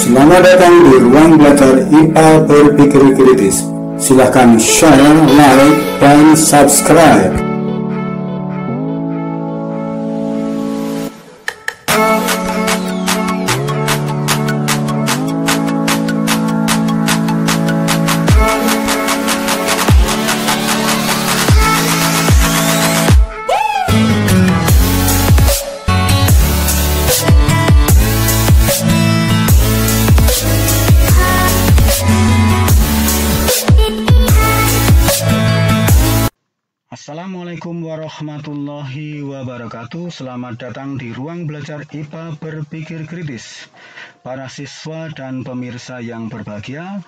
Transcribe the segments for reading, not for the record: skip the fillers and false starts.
Selamat datang di ruang belajar IPA Berpikir Kritis. Silahkan share, like, dan subscribe. Assalamualaikum warahmatullahi wabarakatuh. Selamat datang di ruang belajar IPA Berpikir Kritis. Para siswa dan pemirsa yang berbahagia,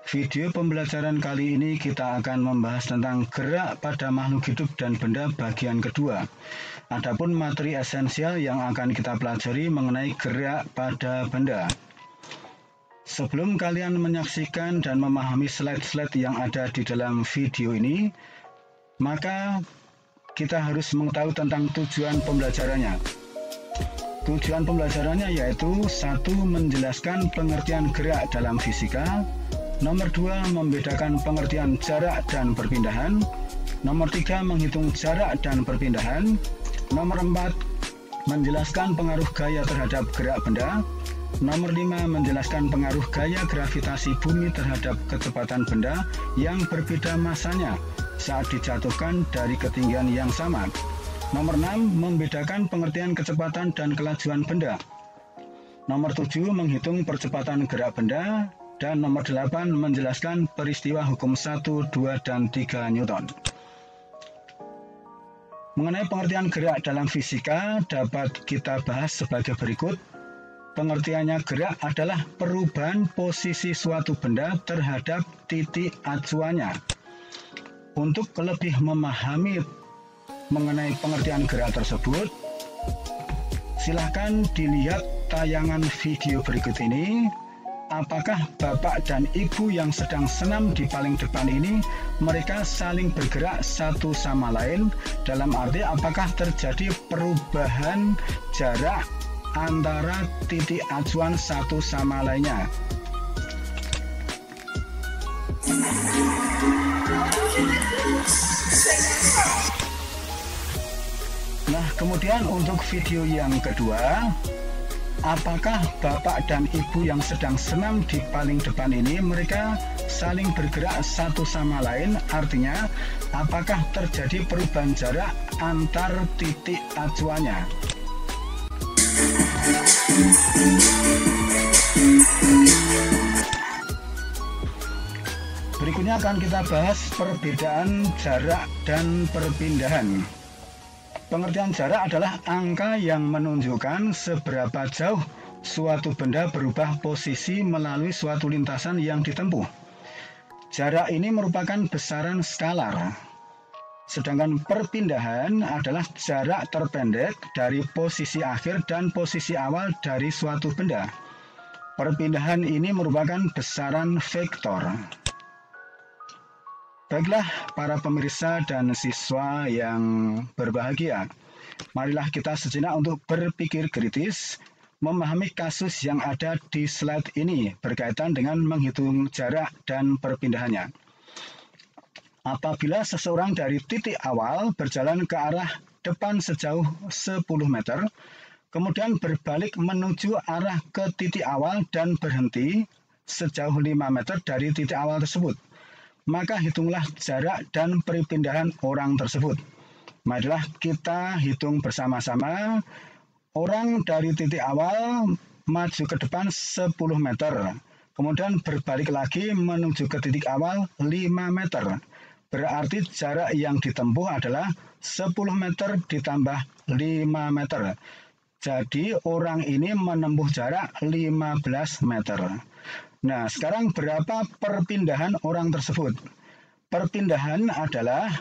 video pembelajaran kali ini kita akan membahas tentang gerak pada makhluk hidup dan benda bagian kedua. Adapun materi esensial yang akan kita pelajari mengenai gerak pada benda. Sebelum kalian menyaksikan dan memahami slide-slide yang ada di dalam video ini, maka kita harus mengetahui tentang tujuan pembelajarannya. Tujuan pembelajarannya yaitu 1. Menjelaskan pengertian gerak dalam fisika. Nomor 2. Membedakan pengertian jarak dan perpindahan. Nomor 3. Menghitung jarak dan perpindahan. Nomor 4. Menjelaskan pengaruh gaya terhadap gerak benda. Nomor 5. Menjelaskan pengaruh gaya gravitasi bumi terhadap kecepatan benda yang berbeda masanya saat dijatuhkan dari ketinggian yang sama. Nomor 6. Membedakan pengertian kecepatan dan kelajuan benda. Nomor 7. Menghitung percepatan gerak benda. Dan nomor 8. Menjelaskan peristiwa hukum 1, 2, dan 3 Newton. Mengenai pengertian gerak dalam fisika dapat kita bahas sebagai berikut. Pengertiannya, gerak adalah perubahan posisi suatu benda terhadap titik acuannya. Untuk lebih memahami mengenai pengertian gerak tersebut, silahkan dilihat tayangan video berikut ini. Apakah bapak dan ibu yang sedang senam di paling depan ini, mereka saling bergerak satu sama lain? Dalam arti apakah terjadi perubahan jarak antara titik acuan satu sama lainnya? Nah, kemudian untuk video yang kedua, apakah bapak dan ibu yang sedang senam di paling depan ini, mereka saling bergerak satu sama lain? Artinya, apakah terjadi perubahan jarak antar titik acuannya? Berikutnya akan kita bahas perbedaan jarak dan perpindahan. Pengertian jarak adalah angka yang menunjukkan seberapa jauh suatu benda berubah posisi melalui suatu lintasan yang ditempuh. Jarak ini merupakan besaran skalar. Sedangkan perpindahan adalah jarak terpendek dari posisi akhir dan posisi awal dari suatu benda. Perpindahan ini merupakan besaran vektor. Baiklah para pemirsa dan siswa yang berbahagia, marilah kita sejenak untuk berpikir kritis, memahami kasus yang ada di slide ini berkaitan dengan menghitung jarak dan perpindahannya. Apabila seseorang dari titik awal berjalan ke arah depan sejauh 10 meter, kemudian berbalik menuju arah ke titik awal dan berhenti sejauh 5 meter dari titik awal tersebut, maka hitunglah jarak dan perpindahan orang tersebut. Marilah kita hitung bersama-sama. Orang dari titik awal maju ke depan 10 meter, kemudian berbalik lagi menuju ke titik awal 5 meter. Berarti jarak yang ditempuh adalah 10 meter ditambah 5 meter. Jadi orang ini menempuh jarak 15 meter. Nah, sekarang berapa perpindahan orang tersebut? Perpindahan adalah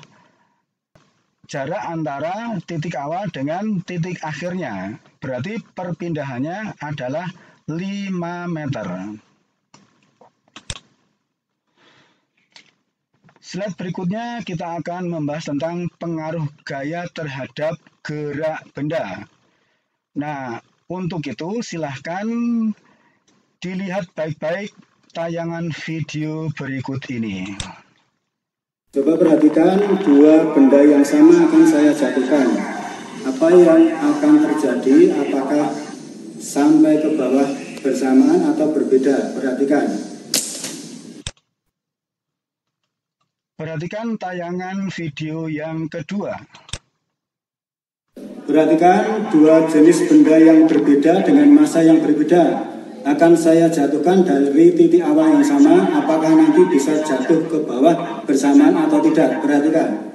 jarak antara titik awal dengan titik akhirnya. Berarti perpindahannya adalah 5 meter. Slide berikutnya kita akan membahas tentang pengaruh gaya terhadap gerak benda. Nah, untuk itu silahkan Dilihat baik-baik tayangan video berikut ini. Coba perhatikan, dua benda yang sama akan saya jatuhkan. Apa yang akan terjadi? Apakah sampai ke bawah bersamaan atau berbeda? Perhatikan. Perhatikan tayangan video yang kedua. Perhatikan, dua jenis benda yang berbeda dengan massa yang berbeda akan saya jatuhkan dari titik awal yang sama. Apakah nanti bisa jatuh ke bawah bersamaan atau tidak? Perhatikan.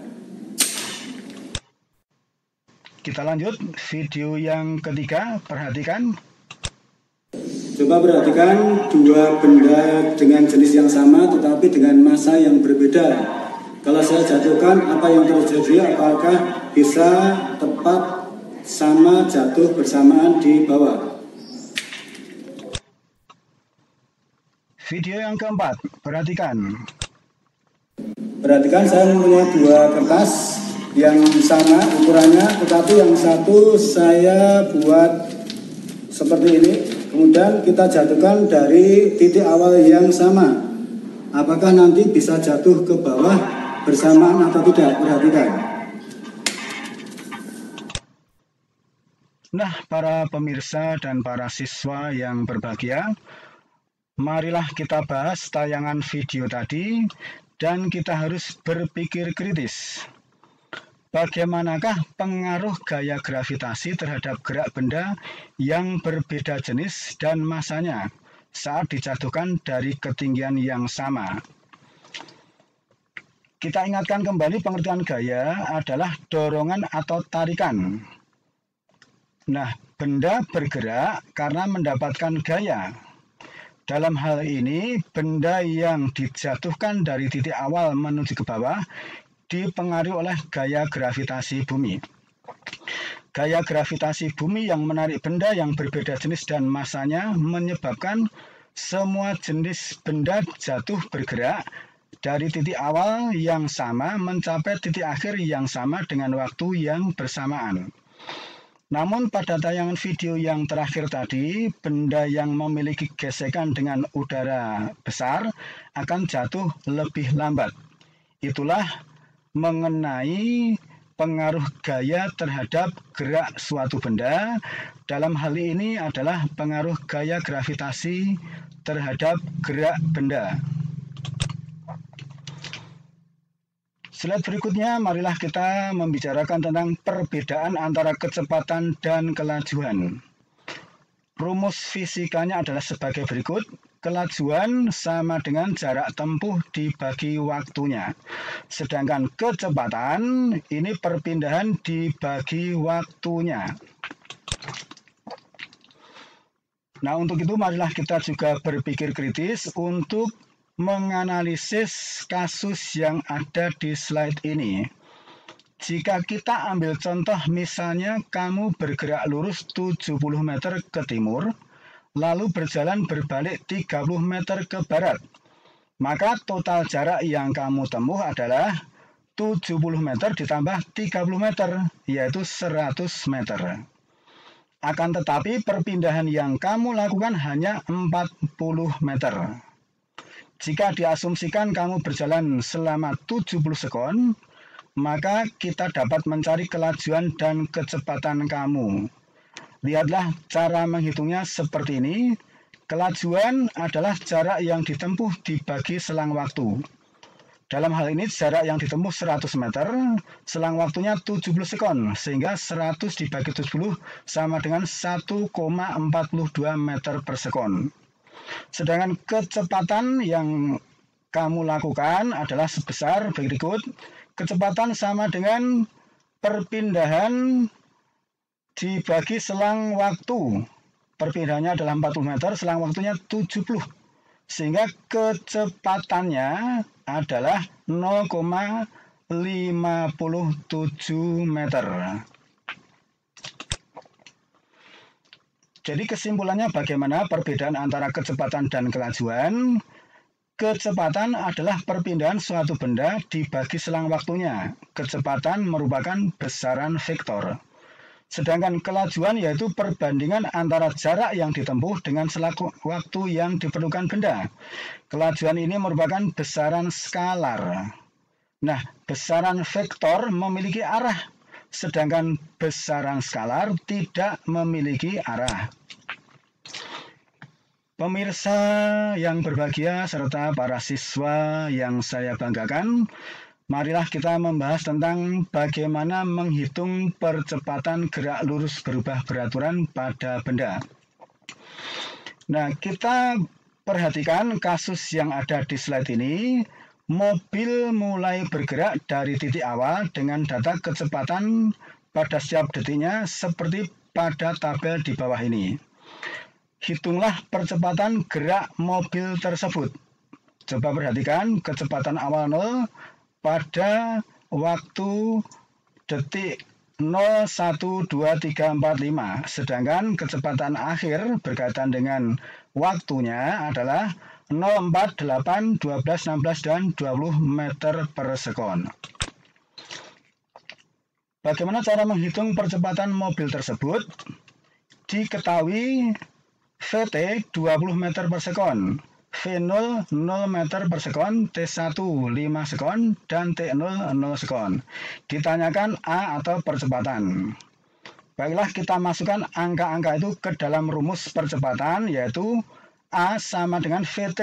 Kita lanjut video yang ketiga. Perhatikan. Coba perhatikan, dua benda dengan jenis yang sama tetapi dengan massa yang berbeda. Kalau saya jatuhkan, apa yang terjadi? Apakah bisa tepat sama jatuh bersamaan di bawah? Video yang keempat, perhatikan. Perhatikan, saya mempunyai dua kertas yang sama ukurannya, tetapi yang satu saya buat seperti ini. Kemudian kita jatuhkan dari titik awal yang sama. Apakah nanti bisa jatuh ke bawah bersamaan atau tidak? Perhatikan. Nah, para pemirsa dan para siswa yang berbahagia, marilah kita bahas tayangan video tadi dan kita harus berpikir kritis. Bagaimanakah pengaruh gaya gravitasi terhadap gerak benda yang berbeda jenis dan massanya saat dijatuhkan dari ketinggian yang sama? Kita ingatkan kembali, pengertian gaya adalah dorongan atau tarikan. Nah, benda bergerak karena mendapatkan gaya. Dalam hal ini, benda yang dijatuhkan dari titik awal menuju ke bawah dipengaruhi oleh gaya gravitasi bumi. Gaya gravitasi bumi yang menarik benda yang berbeda jenis dan massanya menyebabkan semua jenis benda jatuh bergerak dari titik awal yang sama mencapai titik akhir yang sama dengan waktu yang bersamaan. Namun pada tayangan video yang terakhir tadi, benda yang memiliki gesekan dengan udara besar akan jatuh lebih lambat. Itulah mengenai pengaruh gaya terhadap gerak suatu benda. Dalam hal ini adalah pengaruh gaya gravitasi terhadap gerak benda. Slide berikutnya, marilah kita membicarakan tentang perbedaan antara kecepatan dan kelajuan. Rumus fisikanya adalah sebagai berikut. Kelajuan sama dengan jarak tempuh dibagi waktunya. Sedangkan kecepatan ini perpindahan dibagi waktunya. Nah, untuk itu marilah kita juga berpikir kritis untuk menganalisis kasus yang ada di slide ini. Jika kita ambil contoh, misalnya kamu bergerak lurus 70 meter ke timur, lalu berjalan berbalik 30 meter ke barat, maka total jarak yang kamu tempuh adalah 70 meter ditambah 30 meter, yaitu 100 meter. Akan tetapi perpindahan yang kamu lakukan hanya 40 meter. Jika diasumsikan kamu berjalan selama 70 sekon, maka kita dapat mencari kelajuan dan kecepatan kamu. Lihatlah cara menghitungnya seperti ini. Kelajuan adalah jarak yang ditempuh dibagi selang waktu. Dalam hal ini jarak yang ditempuh 100 meter, selang waktunya 70 sekon, sehingga 100 dibagi 70 sama dengan 1,42 meter per sekon. Sedangkan kecepatan yang kamu lakukan adalah sebesar berikut. Kecepatan sama dengan perpindahan dibagi selang waktu. Perpindahannya adalah 40 meter, selang waktunya 70. Sehingga kecepatannya adalah 0,57 meter. Jadi kesimpulannya bagaimana perbedaan antara kecepatan dan kelajuan? Kecepatan adalah perpindahan suatu benda dibagi selang waktunya. Kecepatan merupakan besaran vektor. Sedangkan kelajuan yaitu perbandingan antara jarak yang ditempuh dengan selaku waktu yang diperlukan benda. Kelajuan ini merupakan besaran skalar. Nah, besaran vektor memiliki arah, sedangkan besaran skalar tidak memiliki arah. Pemirsa yang berbahagia serta para siswa yang saya banggakan, marilah kita membahas tentang bagaimana menghitung percepatan gerak lurus berubah beraturan pada benda. Nah, kita perhatikan kasus yang ada di slide ini. Mobil mulai bergerak dari titik awal dengan data kecepatan pada setiap detiknya seperti pada tabel di bawah ini. Hitunglah percepatan gerak mobil tersebut. Coba perhatikan kecepatan awal 0 pada waktu detik 0, 1, 2, 3, 4, 5. Sedangkan kecepatan akhir berkaitan dengan waktunya adalah 0, 4, 8, 12, 16, dan 20 meter per sekon. Bagaimana cara menghitung percepatan mobil tersebut? Diketahui VT 20 meter per sekon, V0 0 meter per sekon, T1 5 sekon, dan T0 0 sekon. Ditanyakan A atau percepatan. Baiklah, kita masukkan angka-angka itu ke dalam rumus percepatan, yaitu A sama dengan VT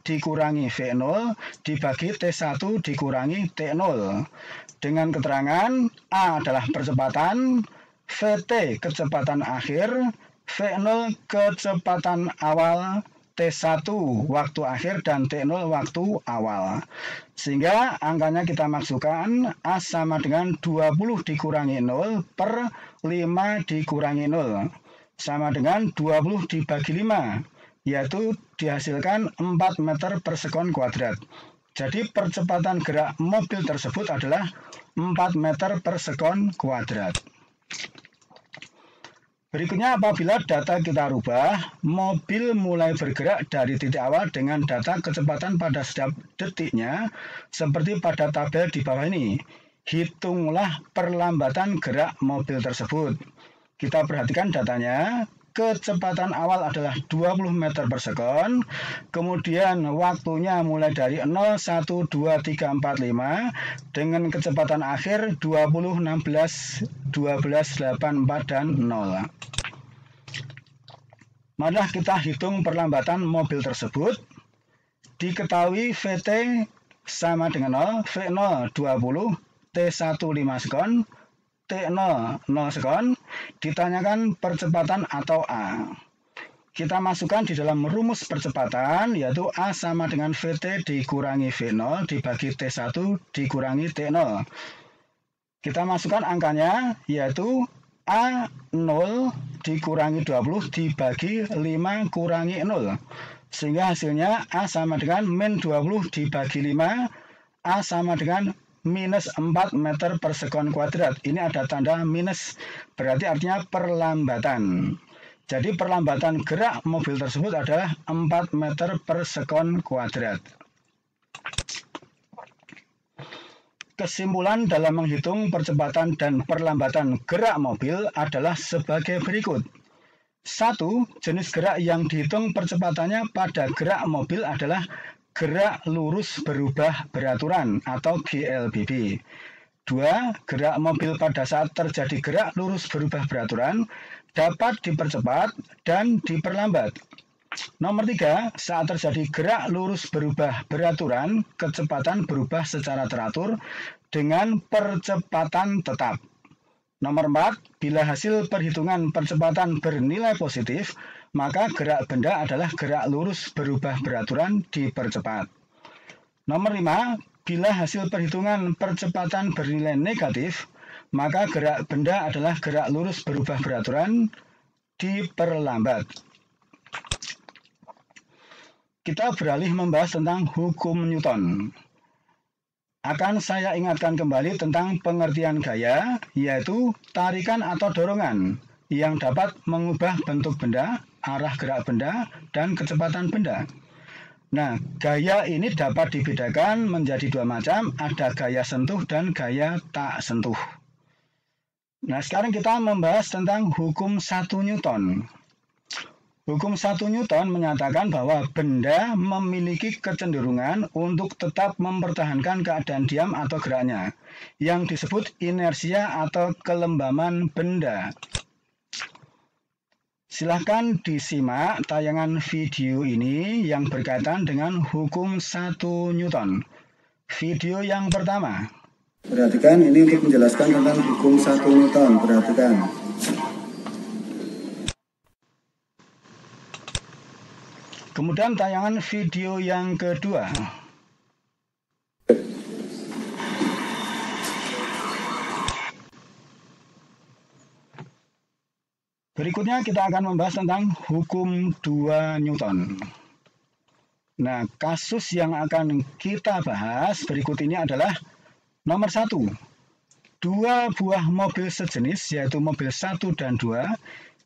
dikurangi V0 dibagi T1 dikurangi T0. Dengan keterangan A adalah percepatan, VT kecepatan akhir, V0 kecepatan awal, T1 waktu akhir, dan T0 waktu awal. Sehingga angkanya kita masukkan A sama dengan 20 dikurangi 0 per 5 dikurangi 0 sama dengan 20 dibagi 5, yaitu dihasilkan 4 meter per sekon kuadrat. Jadi percepatan gerak mobil tersebut adalah 4 meter per sekon kuadrat. Berikutnya, apabila data kita rubah, mobil mulai bergerak dari titik awal dengan data kecepatan pada setiap detiknya, seperti pada tabel di bawah ini. Hitunglah perlambatan gerak mobil tersebut. Kita perhatikan datanya. Kecepatan awal adalah 20 meter per sekon, kemudian waktunya mulai dari 0, 1, 2, 3, 4, 5, dengan kecepatan akhir 20, 16, 12, 8, 4, dan 0. Marilah kita hitung perlambatan mobil tersebut. Diketahui VT sama dengan 0, V0 20, T1 5 sekon, T0 0 sekon. Ditanyakan percepatan atau A. Kita masukkan di dalam rumus percepatan, yaitu A sama dengan VT dikurangi V0 dibagi T1 dikurangi T0. Kita masukkan angkanya, yaitu A0 dikurangi 20 dibagi 5 kurangi 0. Sehingga hasilnya A sama dengan min 20 dibagi 5, A sama dengan minus 4 meter per sekon kuadrat. Ini ada tanda minus, berarti artinya perlambatan. Jadi perlambatan gerak mobil tersebut adalah 4 meter per sekon kuadrat. Kesimpulan dalam menghitung percepatan dan perlambatan gerak mobil adalah sebagai berikut. 1. Jenis gerak yang dihitung percepatannya pada gerak mobil adalah gerak lurus berubah beraturan atau GLBB. 2. Gerak mobil pada saat terjadi gerak lurus berubah beraturan dapat dipercepat dan diperlambat. Nomor 3. Saat terjadi gerak lurus berubah beraturan, kecepatan berubah secara teratur dengan percepatan tetap. Nomor 4. Bila hasil perhitungan percepatan bernilai positif, maka gerak benda adalah gerak lurus berubah beraturan dipercepat. Nomor 5. Bila hasil perhitungan percepatan bernilai negatif, maka gerak benda adalah gerak lurus berubah beraturan diperlambat. Kita beralih membahas tentang hukum Newton. Akan saya ingatkan kembali tentang pengertian gaya, yaitu tarikan atau dorongan yang dapat mengubah bentuk benda, arah gerak benda, dan kecepatan benda. Nah, gaya ini dapat dibedakan menjadi dua macam, ada gaya sentuh dan gaya tak sentuh. Nah, sekarang kita membahas tentang hukum 1 Newton. Hukum 1 Newton menyatakan bahwa benda memiliki kecenderungan untuk tetap mempertahankan keadaan diam atau geraknya, yang disebut inersia atau kelembaman benda. Silahkan disimak tayangan video ini yang berkaitan dengan hukum 1 Newton. Video yang pertama. Perhatikan, ini untuk menjelaskan tentang hukum 1 Newton. Perhatikan. Kemudian tayangan video yang kedua. Berikutnya kita akan membahas tentang hukum 2 Newton. Nah, kasus yang akan kita bahas berikut ini adalah nomor 1. 2 buah mobil sejenis, yaitu mobil 1 dan 2,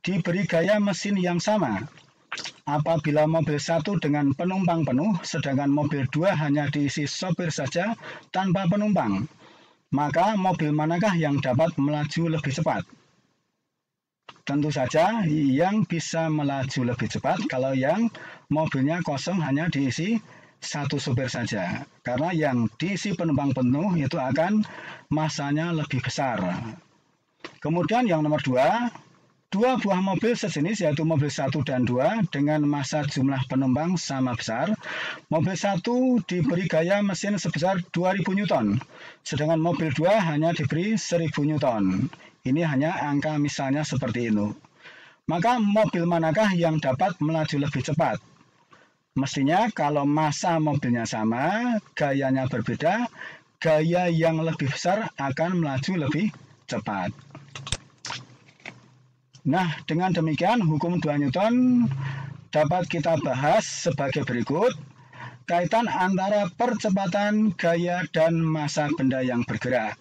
diberi gaya mesin yang sama. Apabila mobil 1 dengan penumpang penuh, sedangkan mobil 2 hanya diisi sopir saja tanpa penumpang, maka mobil manakah yang dapat melaju lebih cepat? Tentu saja yang bisa melaju lebih cepat kalau yang mobilnya kosong hanya diisi 1 sopir saja. Karena yang diisi penumpang penuh itu akan masanya lebih besar. Kemudian yang nomor 2. 2 buah mobil sejenis, yaitu mobil 1 dan 2 dengan massa jumlah penumpang sama besar. Mobil 1 diberi gaya mesin sebesar 2000 Newton, sedangkan mobil 2 hanya diberi 1000 Newton. Ini hanya angka misalnya seperti itu. Maka mobil manakah yang dapat melaju lebih cepat? Mestinya kalau massa mobilnya sama, gayanya berbeda, gaya yang lebih besar akan melaju lebih cepat. Nah, dengan demikian hukum 2 Newton dapat kita bahas sebagai berikut. Kaitan antara percepatan, gaya, dan massa benda yang bergerak.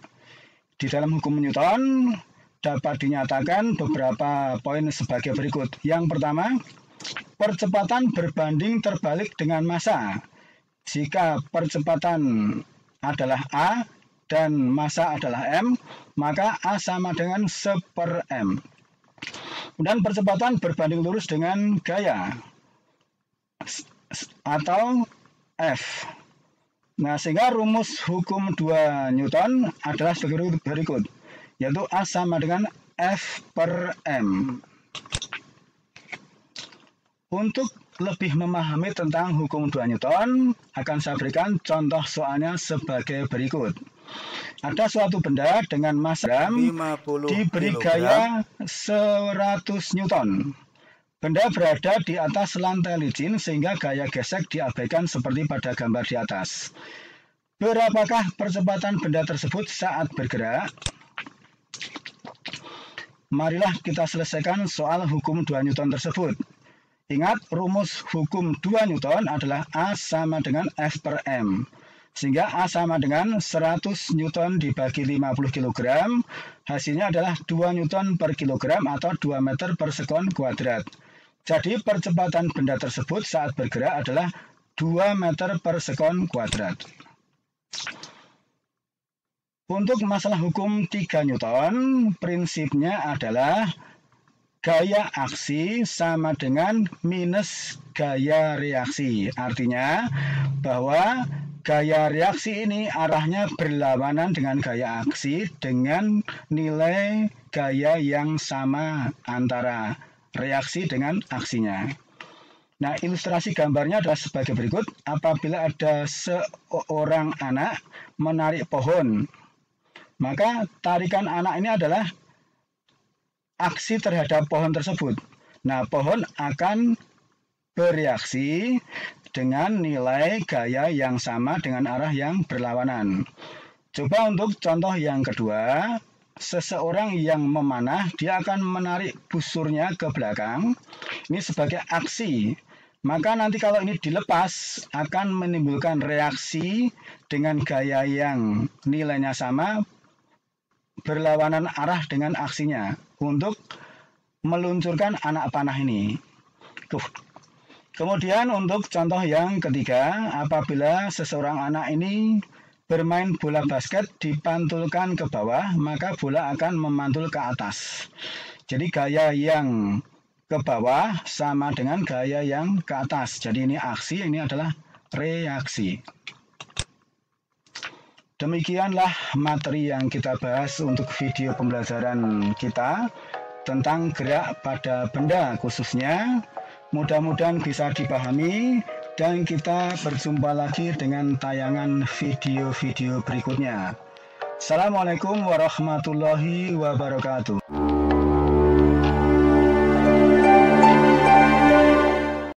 Di dalam hukum Newton dapat dinyatakan beberapa poin sebagai berikut. Yang pertama, percepatan berbanding terbalik dengan massa. Jika percepatan adalah A dan massa adalah M, maka A sama dengan 1/M. Dan percepatan berbanding lurus dengan gaya atau F. Nah, sehingga rumus hukum 2 Newton adalah sebagai berikut, yaitu A sama dengan F/M. Untuk lebih memahami tentang hukum 2 Newton, akan saya berikan contoh soalnya sebagai berikut. Ada suatu benda dengan massa diberi gaya 100 Newton. Benda berada di atas lantai licin sehingga gaya gesek diabaikan seperti pada gambar di atas. Berapakah percepatan benda tersebut saat bergerak? Marilah kita selesaikan soal hukum 2 Newton tersebut. Ingat, rumus hukum 2 Newton adalah A sama dengan F/M. Sehingga A sama dengan 100 Newton dibagi 50 kg, hasilnya adalah 2 Newton per kilogram atau 2 meter per sekon kuadrat. Jadi percepatan benda tersebut saat bergerak adalah 2 meter per sekon kuadrat. Untuk masalah hukum 3 Newton, prinsipnya adalah gaya aksi sama dengan minus gaya reaksi. Artinya bahwa gaya reaksi ini arahnya berlawanan dengan gaya aksi dengan nilai gaya yang sama antara reaksi dengan aksinya. Nah, ilustrasi gambarnya adalah sebagai berikut. Apabila ada seorang anak menarik pohon, maka tarikan anak ini adalah aksi terhadap pohon tersebut. Nah, pohon akan bereaksi dengan nilai gaya yang sama dengan arah yang berlawanan. Coba untuk contoh yang kedua, seseorang yang memanah, dia akan menarik busurnya ke belakang. Ini sebagai aksi. Maka nanti kalau ini dilepas, akan menimbulkan reaksi dengan gaya yang nilainya sama, berlawanan arah dengan aksinya, untuk meluncurkan anak panah ini. Kemudian untuk contoh yang ketiga, apabila seseorang anak ini bermain bola basket dipantulkan ke bawah, maka bola akan memantul ke atas. Jadi gaya yang ke bawah sama dengan gaya yang ke atas. Jadi ini aksi, ini adalah reaksi. Demikianlah materi yang kita bahas untuk video pembelajaran kita tentang gerak pada benda khususnya. Mudah-mudahan bisa dipahami dan kita berjumpa lagi dengan tayangan video-video berikutnya. Assalamualaikum warahmatullahi wabarakatuh.